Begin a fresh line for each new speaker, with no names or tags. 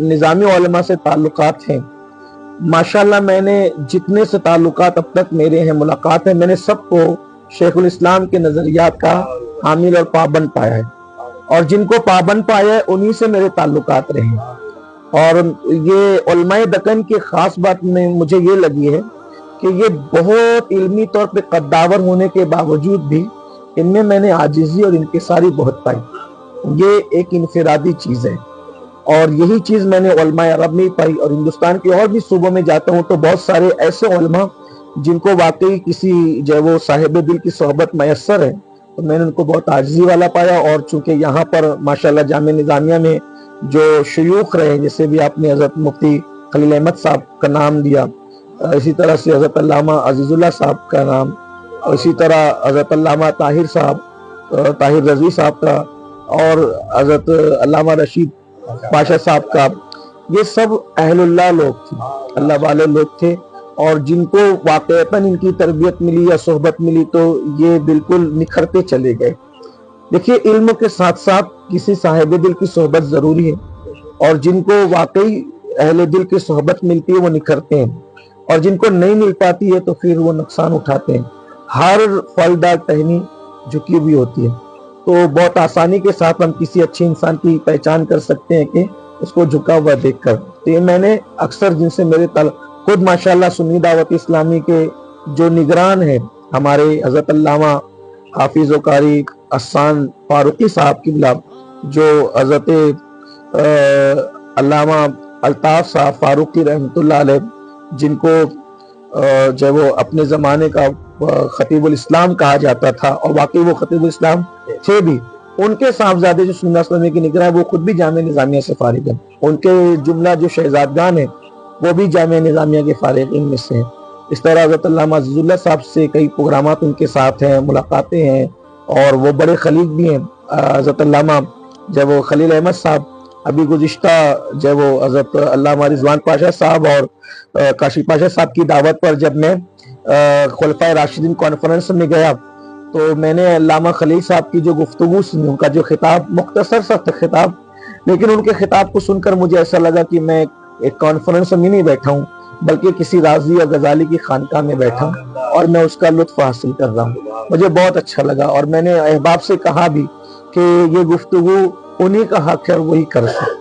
निज़ामी उलमा से ताल्लुकात हैं। माशाल्लाह मैंने जितने से ताल्लुकात अब तक मेरे हैं, मुलाकात है, मैंने सबको शेखुल इस्लाम के नज़रियात का हामिल और पाबंद पाया है, और जिनको पाबंद पाया है उन्हीं से मेरे ताल्लुकात रहे हैं। और ये उलमाए दक्कन की खास बात में मुझे ये लगी है कि ये बहुत इल्मी तौर पे कद्दावर होने के बावजूद भी इनमें मैंने आजिज़ी और इनकिसारी बहुत पाई। ये एक इनफिरादी चीज़ है, और यही चीज़ मैंने उलमाए अरब में पाई। और हिंदुस्तान के और भी सूबों में जाता हूँ तो बहुत सारे ऐसे उलमा जिनको वाकई किसी जो वो साहिब दिल की सोहबत मैसर है, तो मैंने उनको बहुत आजिज़ी वाला पाया। और चूंकि यहाँ पर माशाल्लाह जामिया निज़ामिया में जो शयूख रहे, जैसे भी आपने हज़रत मुफ्ती खलील अहमद साहब का नाम दिया, इसी तरह से हज़रत अल्लामा अजीज़ुल्लाह साहब का नाम, और इसी तरह हज़रत अल्लामा ताहिर साहब, ताहिर रज़वी साहब का, और हज़रत अल्लामा रशीद पाशा साहब का, ये सब अहलुल्लाह लोग थे, अल्लाह वाले लोग थे, और जिनको वाक़ईतन इनकी तरबियत मिली या सोहबत मिली तो ये बिल्कुल निखरते चले गए। देखिए, इल्म के साथ साथ किसी साहिब दिल की सोहबत ज़रूरी है, और जिनको वाकई अहले दिल की सोहबत मिलती है वो निखरते हैं, और जिनको नहीं मिल पाती है तो फिर वो नुकसान उठाते हैं। हर फलदार टहनी झुकी हुई होती है, तो बहुत आसानी के साथ हम किसी अच्छे इंसान की पहचान कर सकते हैं कि उसको झुका हुआ देखकर। तो ये मैंने अक्सर जिनसे मेरे खुद माशाल्लाह सुन्नी दावत इस्लामी के जो निगरान हैं, हमारे हज़रत अल्लामा हाफिज़ व कारी अहसान फारूकी साहब किबला, जो हज़रत अल्लामा अल्ताफ़ साहब फारूकी रहमतुल्लाह अलैह, जिनको जो वो अपने ज़माने का खतीबुल इस्लाम कहा जाता था, और वाकई वो खतीबुल इस्लाम थे भी, उनके साहबजादे जो सुन्ना इस्लामी के निगरान, वो खुद भी जामिया निज़ामिया से फारिग हैं। उनके जुमला जो शहजादगान हैं वो भी जामिया निज़ामिया के फारिगीन में से हैं। इस तरह हज़रत अल्लामा अज़ीज़ुल्लाह साहब से कई प्रोग्रामात उनके साथ हैं, मुलाकातें हैं, और वो बड़े खलीग भी हैं। हज़रत अल्लामा जब वो खलील अहमद साहब अभी गुज़िश्ता जब वो हज़रत अल्लामा रिज़वान पाशा साहब और काशी पाशा साहब की दावत पर जब मैं खुलफाए राशिदीन कॉन्फ्रेंस में गया, तो मैंने अल्लामा खलील साहब की जो गुफ्तगू सुनी, उनका जो खिताब, मुख्तसर सा खिताब, लेकिन उनके खिताब को सुनकर मुझे ऐसा लगा कि मैं एक कॉन्फ्रेंस में नहीं बैठा हूँ, बल्कि किसी राजी या गजाली की खानका में बैठा हूँ, और मैं उसका लुत्फ हासिल कर रहा हूँ। मुझे बहुत अच्छा लगा, और मैंने अहबाब से कहा भी कि ये गुफ्तगू उन्हीं का हक है और वही कर सकते हैं।